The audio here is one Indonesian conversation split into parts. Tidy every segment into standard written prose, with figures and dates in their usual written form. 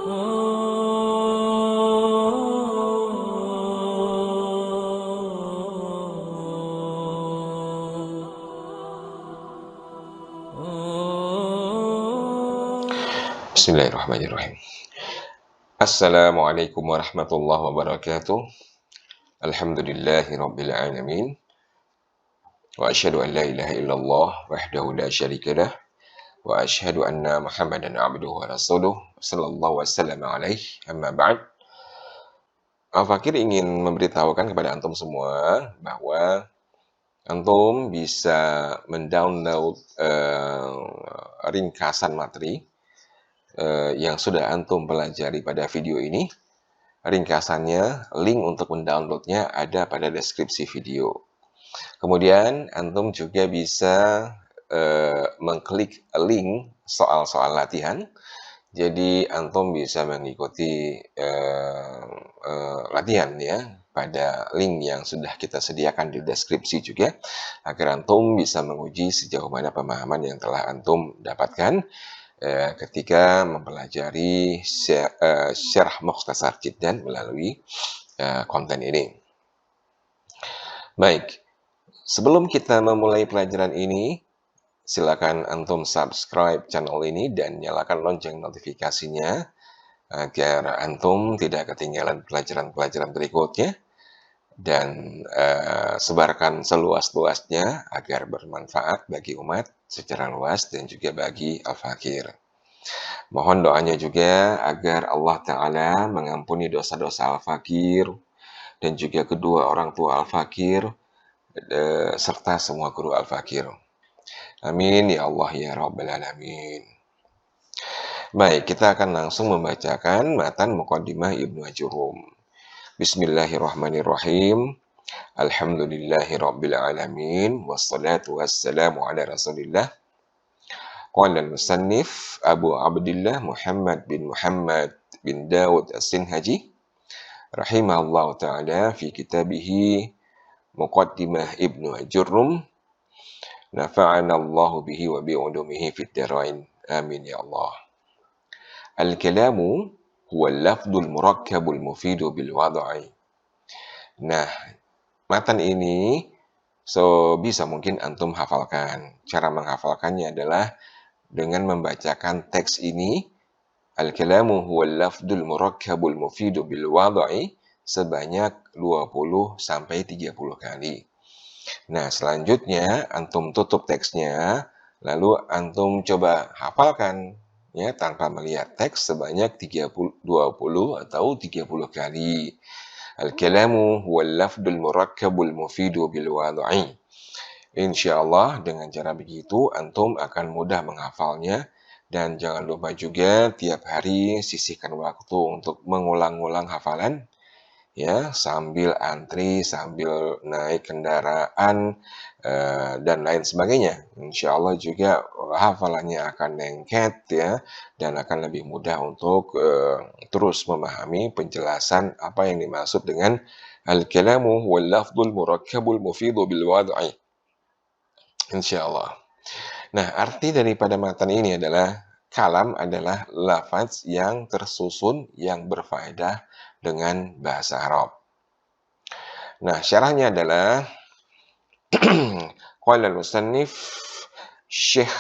Bismillahirrahmanirrahim. Assalamualaikum warahmatullahi wabarakatuh. Alhamdulillahi rabbil alamin. Wa asyhadu an la ilaha illallah wahdahu la syarika lah. Wa asyhadu anna Muhammadan abduhu wa rasuluh. Sallallahu wasallam alaihi. Amma ba'd. Al-Fakir ingin memberitahukan kepada antum semua bahwa antum bisa mendownload ringkasan materi yang sudah antum pelajari pada video ini. Ringkasannya, link untuk mendownloadnya ada pada deskripsi video. Kemudian antum juga bisa mengklik link soal-soal latihan. Jadi antum bisa mengikuti latihan ya pada link yang sudah kita sediakan di deskripsi juga, agar antum bisa menguji sejauh mana pemahaman yang telah antum dapatkan ketika mempelajari syarah Mukhtasar Jiddan melalui konten ini. Baik, sebelum kita memulai pelajaran ini, silakan antum subscribe channel ini dan nyalakan lonceng notifikasinya agar antum tidak ketinggalan pelajaran-pelajaran berikutnya, dan sebarkan seluas-luasnya agar bermanfaat bagi umat secara luas dan juga bagi Al-Fakir. Mohon doanya juga agar Allah Ta'ala mengampuni dosa-dosa Al-Fakir dan juga kedua orang tua Al-Fakir serta semua guru Al-Fakir. Amin ya Allah ya Rabbal Alamin. Baik, kita akan langsung membacakan matan Muqaddimah Ibnu Ajurrum. Bismillahirrahmanirrahim. Alhamdulillahi Rabbil Alamin. Wassalatu wassalamu ala Rasulillah. Qala al-musannif Abu Abdillah Muhammad bin Dawud As-Sinhaji rahimahullah ta'ala fi kitabihi Muqaddimah Ibnu Ajurrum. Nafa'ana Allahu bihi wa bi'ulumihi fid darain. Amin ya Allah. Al-kalamu huwa al-lafdul murakkabul mufidu bil wad'i. Nah, matan ini bisa mungkin antum hafalkan. Cara menghafalkannya adalah dengan membacakan teks ini, al-kalamu huwa al-lafdul murakkabul mufidu bil wad'i, sebanyak 20 sampai 30 kali. Nah, selanjutnya antum tutup teksnya, lalu antum coba hafalkan ya tanpa melihat teks sebanyak 20 atau 30 kali. Al-kalamu huwal lafdul murakkabul mufidu bil wad'i. Insyaallah dengan cara begitu antum akan mudah menghafalnya, dan jangan lupa juga tiap hari sisihkan waktu untuk mengulang-ulang hafalan ya, sambil antri, sambil naik kendaraan dan lain sebagainya. Insyaallah juga hafalannya akan lengket ya, dan akan lebih mudah untuk terus memahami penjelasan apa yang dimaksud dengan al-kalamu wal lafdul murakkabul mufidu bil wad'i. Insyaallah. Nah, arti daripada matan ini adalah kalam adalah lafaz yang tersusun yang berfaedah dengan bahasa Arab. Nah, syarahnya adalah qala al-musannif Syekh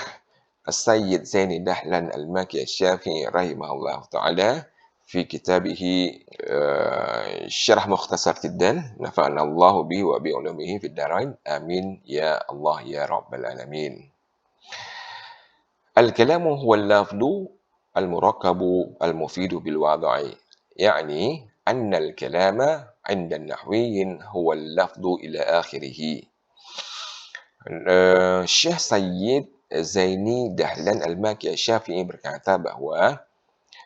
As-Sayyid Zaini Dahlan Al-Maki Asy-Syafi'i rahimahullah ta'ala fi kitabihi Syarah Mukhtasar Jiddan, nafa'ana Allahu bihi wa bi ulumihi fid darain. Amin ya Allah ya Rabbal Alamin. Al-kalamu huwa al-lafdhu al-murakkabu al-mufidu bil wad'i. Yani anna al-kalama 'inda an-nahwiyyin huwa al-lafdhu ila akhirih. Syekh Sayyid Zaini Dahlan Al-Maki Asy-Syafi'i berkata bahwa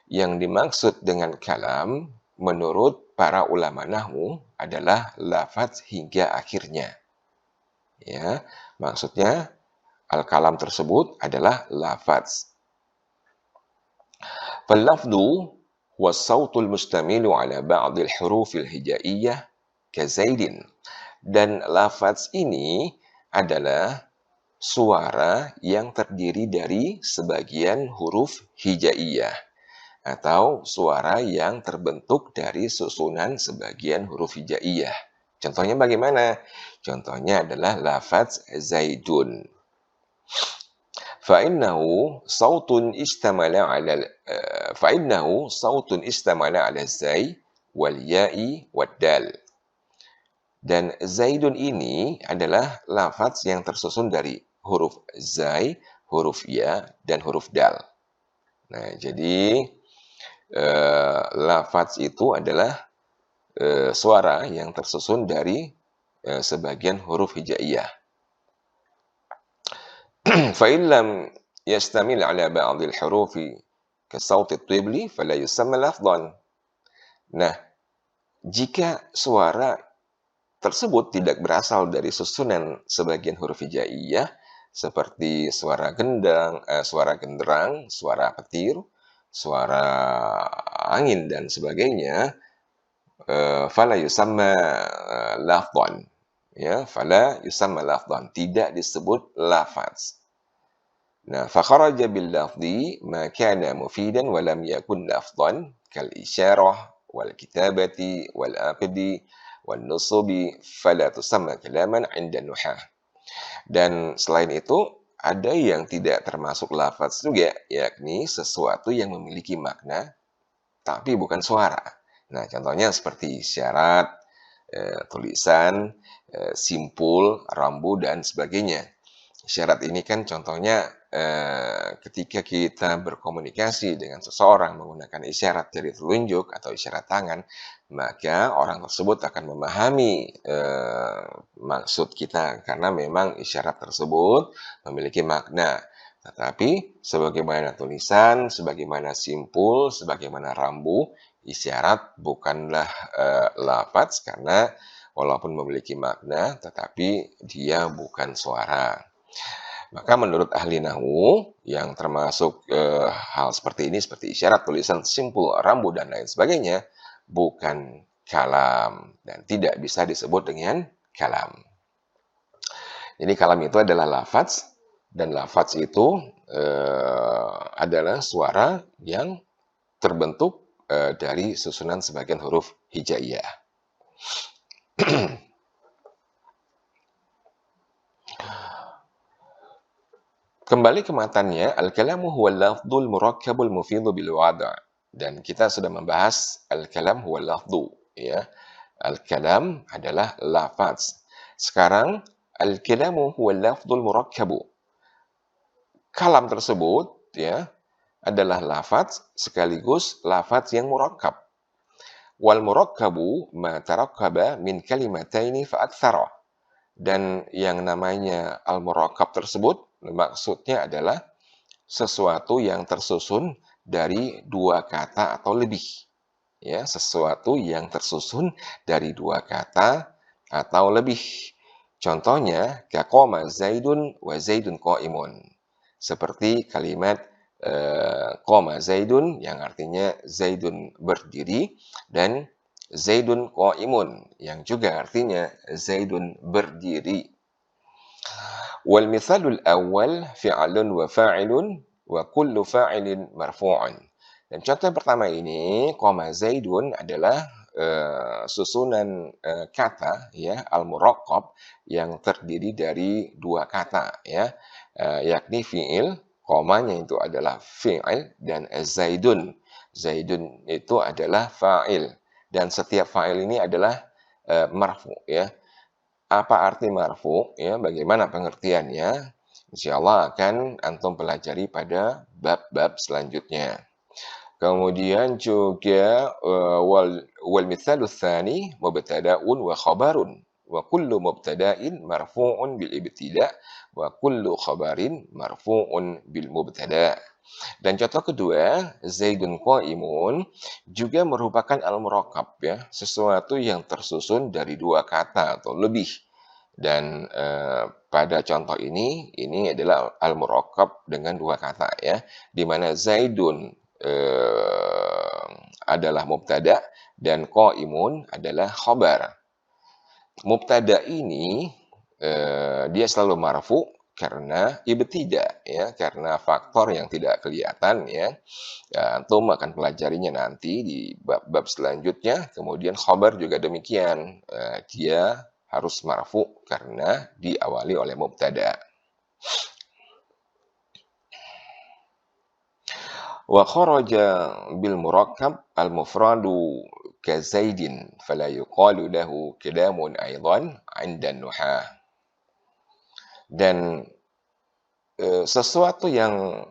yang dimaksud dengan kalam menurut para ulama nahwu adalah lafaz hingga akhirnya. Ya, maksudnya al-kalam tersebut adalah lafaz. Fal-lafdhu huwa as-sautul mustamilu ala ba'd al-huruf al-hijaiyah ka Zaidin. Dan lafaz ini adalah suara yang terdiri dari sebagian huruf hijaiyah. atau suara yang terbentuk dari susunan sebagian huruf hijaiyah. Contohnya bagaimana? Contohnya adalah lafaz zaidun. فإنه صوت اشتمل على فإنه صوت اشتمل على الزاي والياء والدال. Dan zaidun ini adalah lafaz yang tersusun dari huruf zai, huruf ya, dan huruf dal. Nah, jadi lafaz itu adalah suara yang tersusun dari sebagian huruf hijaiyah. فإن لم يشتمل على بعض الحروف كصوت الطبل فلا يسمى لفظا. Nah, jika suara tersebut tidak berasal dari susunan sebagian huruf hijaiyah seperti suara gendang, suara genderang, suara petir, suara angin dan sebagainya, fala yusamma lafdhan. Ya, fala yusamma lafdhan, tidak disebut lafaz. Nah, fakharaja bil lafzi ma kana mufidan wa lam yakun lafdhan kal isyarah wal kitabati wal aqdi wan nusubi fala tusamma kalaman 'inda nuhah. Dan selain itu ada yang tidak termasuk lafaz juga, yakni sesuatu yang memiliki makna tapi bukan suara. Nah, contohnya seperti isyarat, tulisan, simpul, rambu, dan sebagainya. Isyarat ini kan contohnya ketika kita berkomunikasi dengan seseorang menggunakan isyarat jari telunjuk atau isyarat tangan, maka orang tersebut akan memahami maksud kita karena memang isyarat tersebut memiliki makna. Tetapi sebagaimana tulisan, sebagaimana simpul, sebagaimana rambu, isyarat bukanlah lafaz karena walaupun memiliki makna, tetapi dia bukan suara. Maka menurut ahli nahwu yang termasuk hal seperti ini, seperti isyarat, tulisan, simpul, rambu, dan lain sebagainya, bukan kalam dan tidak bisa disebut dengan kalam. Jadi kalam itu adalah lafaz, dan lafaz itu adalah suara yang terbentuk dari susunan sebagian huruf hijaiyah. Kembali ke matanya, al-kalamu huwa al-lafdul murakkabul mufidhu bil wada'. Dan kita sudah membahas al-kalam huwa al-lafdu, ya. Al-kalam adalah lafaz. Sekarang al-kalamu huwa al-lafdul murakkabu. Kalam tersebut, ya, adalah lafaz sekaligus lafaz yang murakkab. Wal murakkabu ma tarakkaba min kalimataini fa aktsara. Dan yang namanya al-murakkab tersebut maksudnya adalah sesuatu yang tersusun dari dua kata atau lebih. Ya, sesuatu yang tersusun dari dua kata atau lebih. Contohnya, kaqama Zaidun wa Zaidun qa'imun. Seperti kalimat qama Zaidun yang artinya Zaidun berdiri dan Zaidun qa'imun yang juga artinya Zaidun berdiri. Wal mithalul awal fi'lun wa fa'ilun wa kullu fa'ilin marfu'un. Dan contoh pertama ini, qama Zaidun adalah susunan kata ya al-murakkab yang terdiri dari dua kata ya, yakni fi'il, komanya itu adalah fi'il, dan Zaidun. Zaidun itu adalah fa'il. Dan setiap fa'il ini adalah marfu ya. Apa arti marfu ya? Bagaimana pengertiannya? Insyaallah akan antum pelajari pada bab-bab selanjutnya. Kemudian juga wal mithalus tsani mubtada'un wa khabarun wa kullu mubtada'in marfu'un bil ibtida' wa kullu khabarin marfu'un bil mubtada'. Dan contoh kedua, Zaidun qa'imun juga merupakan al-murakkab ya, sesuatu yang tersusun dari dua kata atau lebih. Dan pada contoh ini adalah al-murakkab dengan dua kata ya, di mana Zaidun adalah mubtada dan qa'imun adalah khabar. Mubtada ini dia selalu marfu karena ibtidah ya, karena faktor yang tidak kelihatan ya. Ya, antum akan pelajarinya nanti di bab-bab selanjutnya. Kemudian khabar juga demikian, dia harus marfu karena diawali oleh mubtada. Wa kharaja bil murakkab al mufradu ka Zaidin fala yuqalu lahu kalamun aidan 'inda nuhah. Dan sesuatu yang,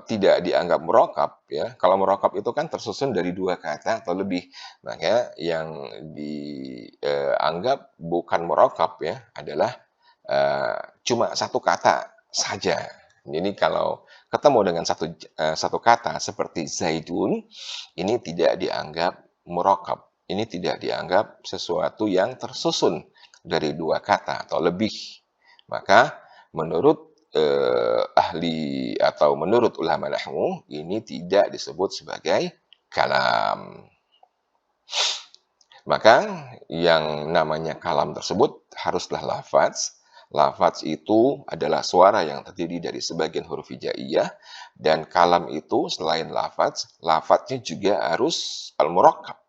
tidak dianggap murakkab ya, kalau murakkab itu kan tersusun dari 2 kata atau lebih, makanya yang dianggap bukan murakkab ya, adalah, cuma 1 kata saja. Jadi kalau ketemu dengan satu kata seperti zaidun, ini tidak dianggap murakkab, ini tidak dianggap sesuatu yang tersusun dari 2 kata atau lebih. Maka menurut, ahli atau menurut ulama nahwu, ini tidak disebut sebagai kalam. Maka yang namanya kalam tersebut haruslah lafaz. Lafaz itu adalah suara yang terdiri dari sebagian huruf hijaiyah, dan kalam itu selain lafaz, lafaznya juga harus al-murakkab,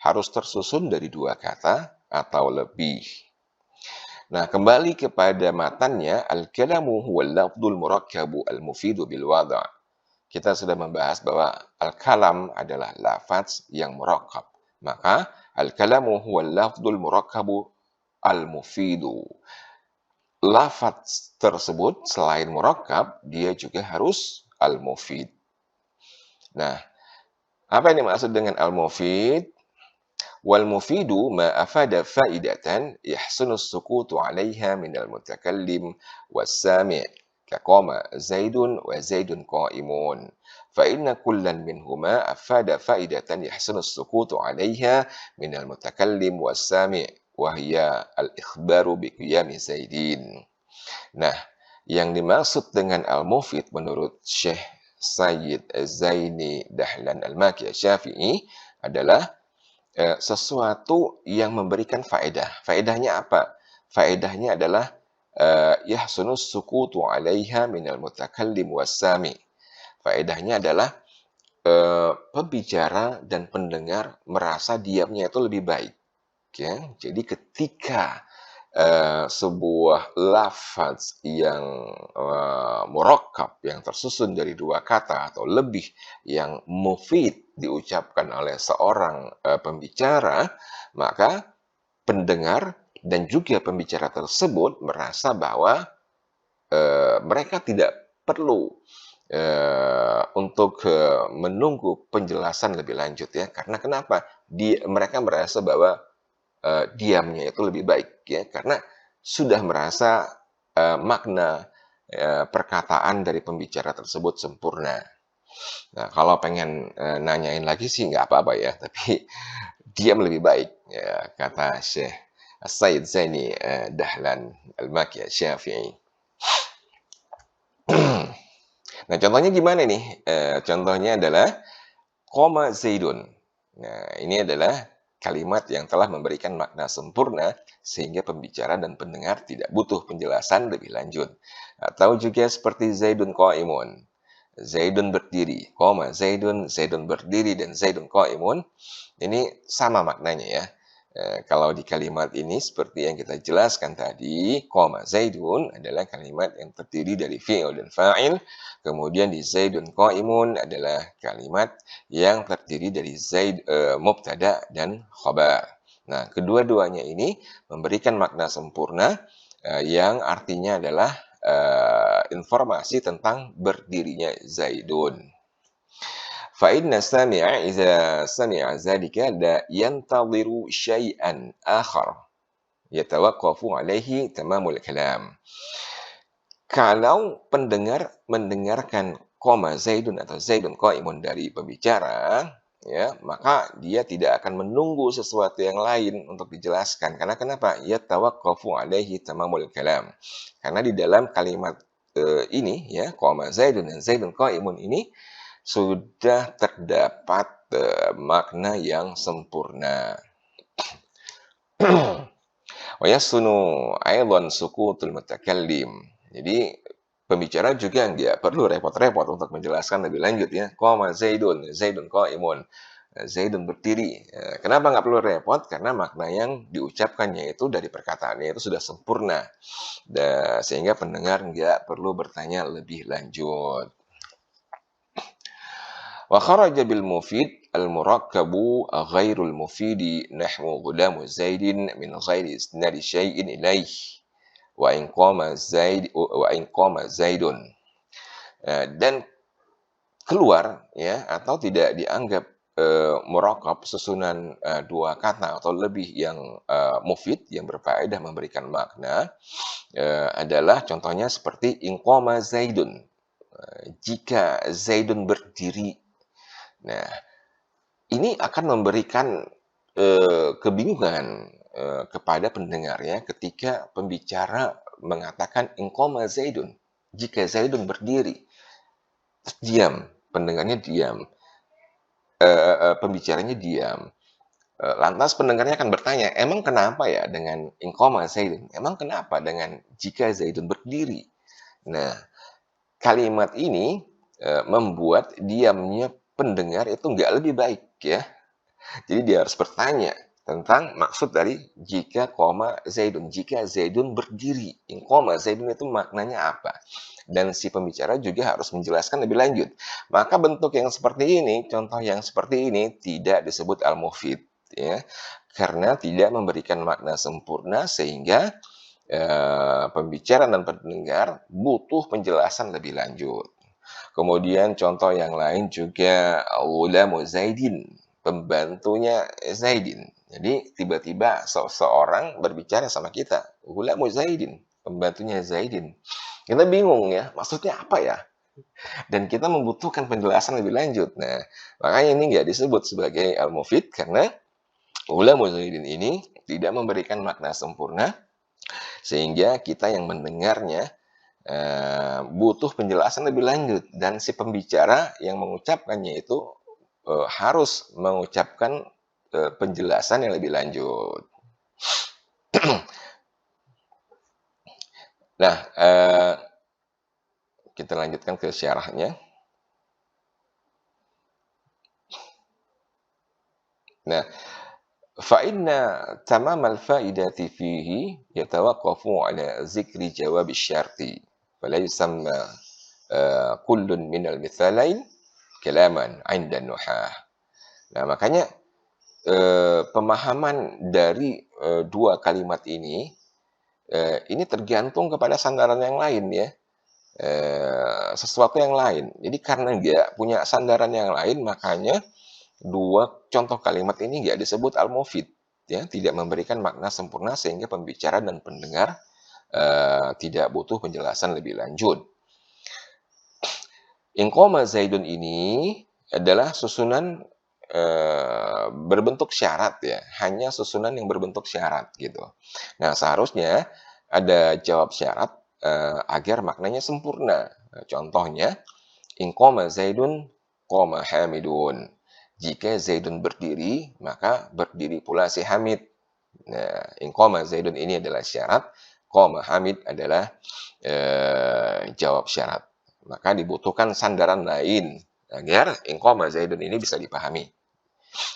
harus tersusun dari 2 kata atau lebih. Nah, kembali kepada matannya, al-kalamu huwal lafdul murakkabu al-mufidu bil wada'. Kita sudah membahas bahwa al-kalam adalah lafaz yang murakkab. Maka al-kalamu huwal lafdul murakkabu al-mufidu. Lafaz tersebut selain murakkab, dia juga harus al-mufid. Nah, apa yang dimaksud dengan al-mufid? Wal mufidu ma afada faidatan yahsunu as-sukutu 'alaiha min al-mutakallim was-sami' kaqama Zaidun wa Zaidun qa'imun. Fa inna kullan minhuma afada faidatan yahsunu as-sukutu 'alaiha min al-mutakallim was-sami' wa hiya al-ikhbaru bi qiyami Zaidin. Nah, yang dimaksud dengan al-mufid menurut Syekh Sayyid Zaini Dahlan Al-Maki Asy-Syafi'i adalah sesuatu yang memberikan faedah. Faedahnya apa? Faedahnya adalah, yahsunus sukutu 'alaiha minal mutakallim was-sami'. Faedahnya adalah, pembicara dan pendengar merasa diamnya itu lebih baik, ya. Jadi ketika, sebuah lafaz yang, murakkab, yang tersusun dari 2 kata atau lebih, yang mufid diucapkan oleh seorang, pembicara, maka pendengar dan juga pembicara tersebut merasa bahwa, mereka tidak perlu, untuk, menunggu penjelasan lebih lanjut ya. Karena kenapa? Mereka merasa bahwa diamnya itu lebih baik ya, karena sudah merasa, makna, perkataan dari pembicara tersebut sempurna. Nah, kalau pengen, nanyain lagi sih nggak apa-apa ya, tapi diam lebih baik, ya kata Syekh As-Sayyid Zaini, Dahlan Al-Maki Asy-Syafi'i. Nah, contohnya gimana nih? Contohnya adalah qoma Zaidun. Nah, ini adalah kalimat yang telah memberikan makna sempurna sehingga pembicara dan pendengar tidak butuh penjelasan lebih lanjut. Atau juga seperti Zaidun qa'imun. Zaidun berdiri, qoma Zaidun, Zaidun berdiri dan Zaidun qa'imun. Ini sama maknanya ya. Kalau di kalimat ini seperti yang kita jelaskan tadi, qoma Zaidun adalah kalimat yang terdiri dari fi'il dan fa'il. Kemudian di Zaidun qa'imun adalah kalimat yang terdiri dari mubtada dan khabar. Nah, kedua-duanya ini memberikan makna sempurna, yang artinya adalah, informasi tentang berdirinya Zaidun. Fa inna sami'a idza sami'a dzalika la yantadhiru syai'an akhar yatawaqqafu 'alaihi tamamul kalam. Kalau pendengar mendengarkan qoma Zaidun atau Zaidun qa'imun dari pembicara, ya, maka dia tidak akan menunggu sesuatu yang lain untuk dijelaskan. Karena kenapa? Yatawaqqafu 'alaihi tamamul kalam. Karena di dalam kalimat, ini ya, qoma Zaidun dan Zaidun qa'imun ini sudah terdapat, makna yang sempurna. Wa yasunu aidan sukutul mutakallim. Jadi pembicara juga nggak perlu repot-repot untuk menjelaskan lebih lanjut ya. Qama Zaidun, Zaidun qaimun. Zaidun berdiri. Kenapa nggak perlu repot? Karena makna yang diucapkannya itu dari perkataannya itu sudah sempurna. Sehingga pendengar nggak perlu bertanya lebih lanjut. Wa kharaja bil mufid al-murakkabu ghairul mufidi nahwu ghulamu Zaidin min ghairi isnadi syai'in ilaih wa in qama Zaidun. Dan keluar ya atau tidak dianggap murakkab susunan dua kata atau lebih yang mufid yang berfaedah memberikan makna adalah contohnya seperti in qama Zaidun. Jika Zaidun berdiri. Nah, ini akan memberikan kebingungan kepada pendengar ya ketika pembicara mengatakan in qama Zaidun. Jika Zaidun berdiri, terus diam, pendengarnya diam, pembicaranya diam. Lantas pendengarnya akan bertanya, emang kenapa ya dengan in qama Zaidun? Emang kenapa dengan jika Zaidun berdiri? Nah, kalimat ini membuat diamnya pendengar itu nggak lebih baik ya. Jadi dia harus bertanya tentang maksud dari jika koma Zaidun. Jika Zaidun berdiri. In koma Zaidun itu maknanya apa? Dan si pembicara juga harus menjelaskan lebih lanjut. Maka bentuk yang seperti ini, contoh yang seperti ini tidak disebut al-mufid. Ya, karena tidak memberikan makna sempurna sehingga pembicara dan pendengar butuh penjelasan lebih lanjut. Kemudian contoh yang lain juga ghulamu Zaidin, pembantunya Zaidin. Jadi tiba-tiba seseorang berbicara sama kita, ghulamu Zaidin, pembantunya Zaidin. Kita bingung ya, maksudnya apa ya? Dan kita membutuhkan penjelasan lebih lanjut. Nah, makanya ini nggak disebut sebagai al-mufid karena ghulamu Zaidin ini tidak memberikan makna sempurna sehingga kita yang mendengarnya butuh penjelasan lebih lanjut dan si pembicara yang mengucapkannya itu harus mengucapkan penjelasan yang lebih lanjut. Nah, kita lanjutkan ke syarahnya. Nah, فإن تمام الفائدة فيه يتوقف على ذكر جواب الشرط فلا يسمى كل من المثالين كلاما عند النحاة. Nah, makanya pemahaman dari dua kalimat ini tergantung kepada sandaran yang lain ya. Sesuatu yang lain. Jadi karena nggak punya sandaran yang lain, makanya dua contoh kalimat ini nggak disebut al-mufid. Ya, tidak memberikan makna sempurna sehingga pembicara dan pendengar tidak butuh penjelasan lebih lanjut. In qama Zaidun ini adalah susunan berbentuk syarat ya, hanya susunan yang berbentuk syarat gitu. Nah, seharusnya ada jawab syarat agar maknanya sempurna. Nah, contohnya, in qama Zaidun qama Hamidun. Jika Zaidun berdiri, maka berdiri pula si Hamid. Nah, in qama Zaidun ini adalah syarat, qama Hamid adalah jawab syarat. Maka dibutuhkan sandaran lain agar in qama Zaidun ini bisa dipahami.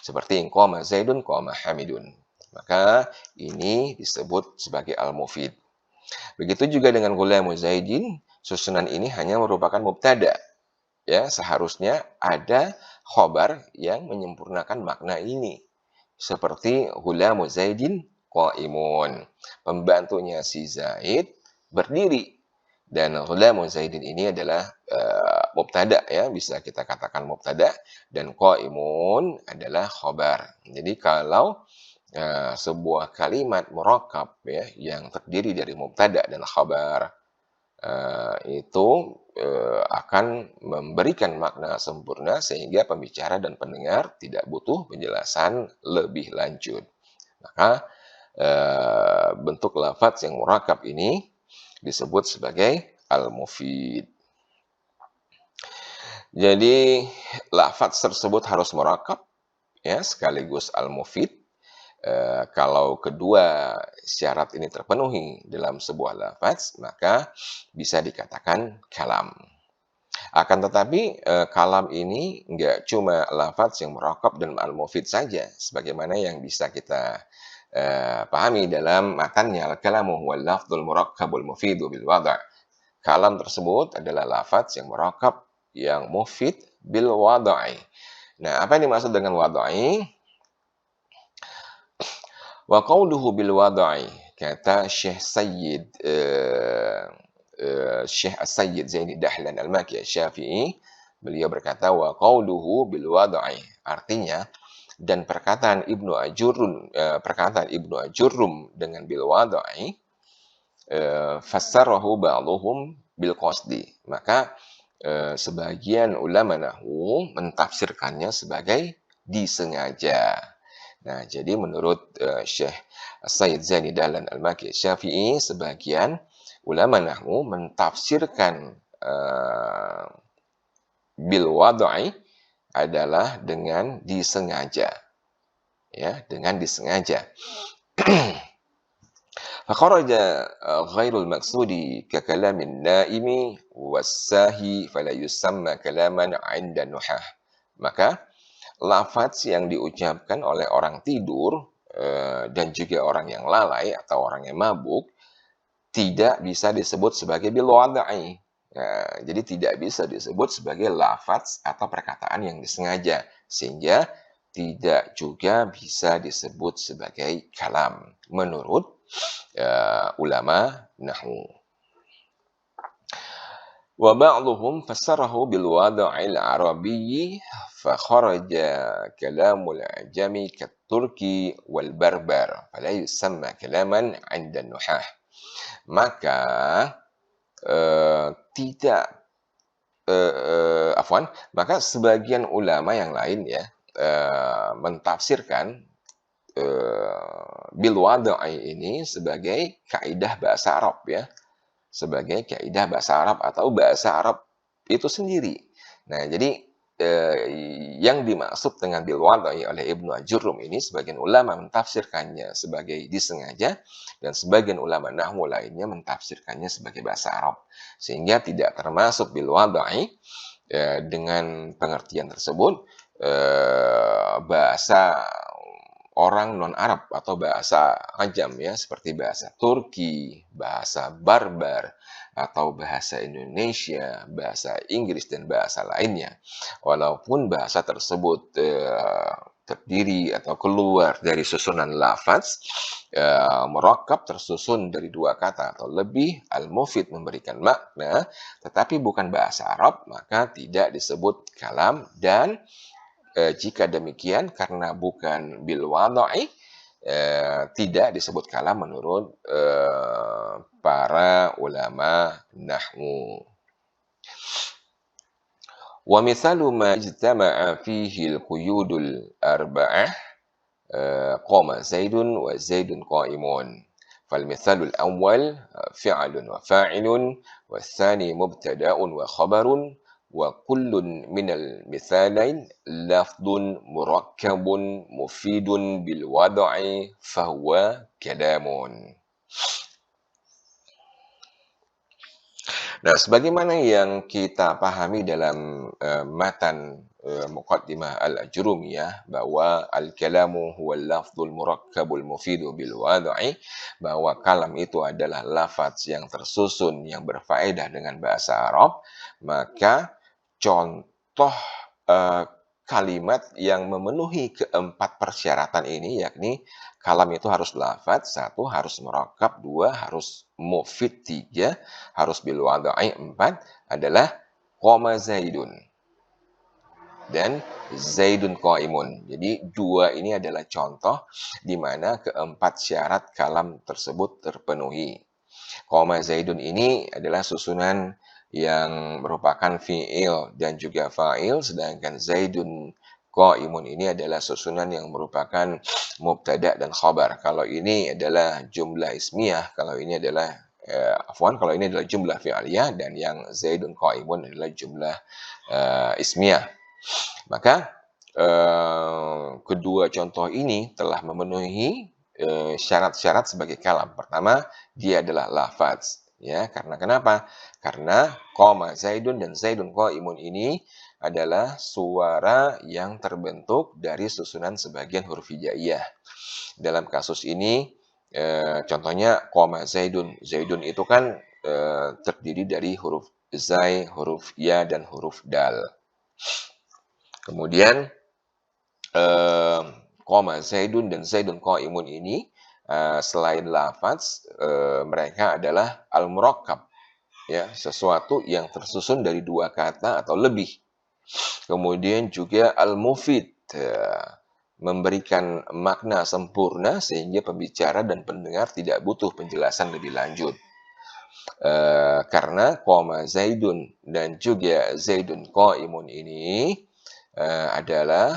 Seperti in qama Zaidun qama Hamidun. Maka ini disebut sebagai al-mufid. Begitu juga dengan ghulamu Zaidin, susunan ini hanya merupakan mubtada. Ya, seharusnya ada khobar yang menyempurnakan makna ini. Seperti ghulamu Zaidin qaimun. Pembantunya si Zaid berdiri. Dan ghulamu Zaidin ini adalah mubtada ya, bisa kita katakan mubtada dan qaimun adalah khobar. Jadi kalau sebuah kalimat murakkab ya yang terdiri dari mubtada dan khabar itu akan memberikan makna sempurna sehingga pembicara dan pendengar tidak butuh penjelasan lebih lanjut. Maka bentuk lafaz yang murakkab ini disebut sebagai al-mufid. Jadi lafaz tersebut harus murakkab ya sekaligus al-mufid Kalau kedua syarat ini terpenuhi dalam sebuah lafaz, maka bisa dikatakan kalam. Akan tetapi, kalam ini nggak cuma lafaz yang murakkab dan al-mufid saja, sebagaimana yang bisa kita, pahami dalam matannya, al-kalamu huwal lafdzul murakkabul mufidu bil wada'. Kalam tersebut adalah lafaz yang murakkab, yang mufid bil wada'i. Nah, apa yang dimaksud dengan wada'i? Wa qawluhu bil wada'i, kata Syekh Sayyid, Syekh As-Sayyid Zaini Dahlan Al-Maki Asy-Syafi'i, beliau berkata, wa qawluhu bil wada'i, artinya, dan perkataan Ibnu Ajurrum dengan bil wada'i, fassarahu ba'dhum bil qasdi. Maka, sebagian ulama nahwu mentafsirkannya sebagai disengaja. Nah, jadi menurut, Syekh Sayyid Zaini Dahlan Al-Maki Asy-Syafi'i, sebagian ulama nahwu mentafsirkan, bil wad'i adalah dengan disengaja, ya, dengan disengaja. Fakharaja ghairul maqsudi ka kalamin naimi was-sahi fala yusamma kalaman 'inda nuhah. Maka lafaz yang diucapkan oleh orang tidur, dan juga orang yang lalai atau orang yang mabuk, tidak bisa disebut sebagai bil wada'i. Jadi tidak bisa disebut sebagai lafaz atau perkataan yang disengaja, sehingga tidak juga bisa disebut sebagai kalam menurut, ulama nahwu. Wa ba'dhum fassarahu bil wada'il arabiyyi fa kharaja kalamul ajami kat turki wal barbar fala yusamma kalaman 'inda nuhah. Maka, tidak, maka sebagian ulama yang lain ya, mentafsirkan, bil wada'i ini sebagai kaidah bahasa Arab ya, sebagai kaidah bahasa Arab atau bahasa Arab itu sendiri. Nah, jadi, yang dimaksud dengan bil wada'i oleh Ibnu Ajurrum ini, sebagian ulama mentafsirkannya sebagai disengaja, dan sebagian ulama nahwu lainnya mentafsirkannya sebagai bahasa Arab. Sehingga tidak termasuk bil wada'i, dengan pengertian tersebut, bahasa orang non-Arab atau bahasa ajam ya, seperti bahasa Turki, bahasa Barbar, atau bahasa Indonesia, bahasa Inggris, dan bahasa lainnya. Walaupun bahasa tersebut, terdiri atau keluar dari susunan lafaz, murakkab, tersusun dari dua kata atau lebih, al-mufid memberikan makna, tetapi bukan bahasa Arab, maka tidak disebut kalam. Dan jika demikian, karena bukan bil wada'i, tidak disebut kalam menurut, para ulama nahwu. Wa mithalu ma ijtama'a fihi al-quyudul arba'ah, qama Zaidun wa Zaidun qa'imun. فالمثال الأول فعل وفاعل والثاني مبتدأ وخبر وكل من المثالين لفظ مركب مفيد بالوضع فهو كلام. Nah, sebagaimana yang kita pahami dalam, matan, Muqaddimah Al-Ajurumiyah, bahwa al-kalamu huwal lafdzul murakkabul mufidu bil wad'i, bahwa kalam itu adalah lafaz yang tersusun yang berfaedah dengan bahasa Arab, maka contoh, eee, kalimat yang memenuhi keempat persyaratan ini, yakni kalam itu harus lafaz, 1 harus murakkab, 2 harus mufid, 3 harus bil wada'i, 4 adalah qama Zaidun dan Zaidun qaimun. Jadi 2 ini adalah contoh di mana keempat syarat kalam tersebut terpenuhi. Qama Zaidun ini adalah susunan yang merupakan fi'il dan juga fa'il, sedangkan Zaidun qaimun ini adalah susunan yang merupakan mubtada dan khabar. Kalau ini adalah jumlah ismiyah, kalau ini adalah, kalau ini adalah jumlah fi'liyah, dan yang Zaidun qaimun adalah jumlah, ismiyah. Maka, kedua contoh ini telah memenuhi syarat-syarat sebagai kalam. Pertama, dia adalah lafaz. Ya, karena kenapa? Karena qoma Zaidun dan Zaidun qaimun ini adalah suara yang terbentuk dari susunan sebagian huruf hijaiyah. Dalam kasus ini, contohnya qoma Zaidun. Zaidun itu kan terdiri dari huruf zai, huruf ya, dan huruf dal. Kemudian qoma Zaidun dan Zaidun qaimun ini selain lafaz, mereka adalah al-murakkab, ya, sesuatu yang tersusun dari dua kata atau lebih. Kemudian juga al-mufid, memberikan makna sempurna sehingga pembicara dan pendengar tidak butuh penjelasan lebih lanjut. Karena qoma Zaidun dan juga Zaidun qaimun ini adalah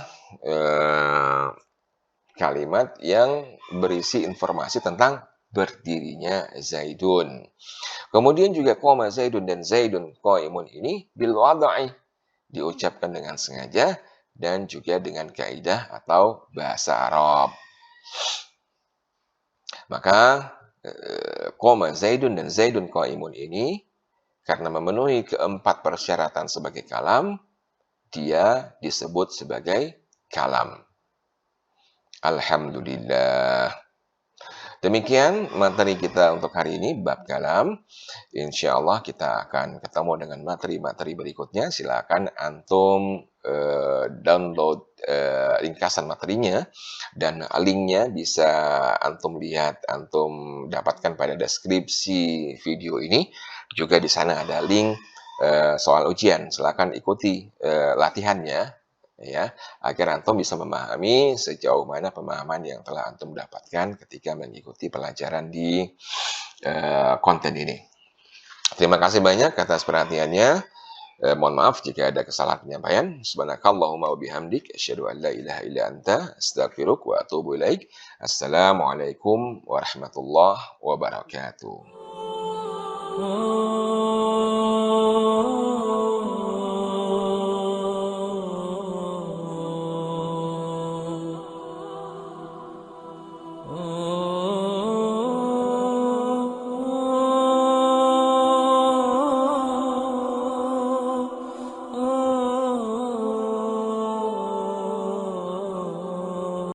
kalimat yang berisi informasi tentang berdirinya Zaidun. Kemudian juga qoma Zaidun dan Zaidun qaimun ini bil wad'i, diucapkan dengan sengaja dan juga dengan kaidah atau bahasa Arab. Maka qoma Zaidun dan Zaidun qaimun ini karena memenuhi keempat persyaratan sebagai kalam, dia disebut sebagai kalam. Alhamdulillah. Demikian materi kita untuk hari ini, bab kalam. Insya Allah kita akan ketemu dengan materi-materi berikutnya. Silakan antum download ringkasan materinya, dan linknya bisa antum lihat, antum dapatkan pada deskripsi video ini. Juga di sana ada link soal ujian. Silakan ikuti latihannya, ya, agar antum bisa memahami sejauh mana pemahaman yang telah antum dapatkan ketika mengikuti pelajaran di konten ini. Terima kasih banyak atas perhatiannya. Mohon maaf jika ada kesalahan penyampaian. Subhanakallahumma wa bihamdik asyhadu an la ilaha illa anta astaghfiruka wa atubu ilaik. Assalamualaikum warahmatullahi wabarakatuh.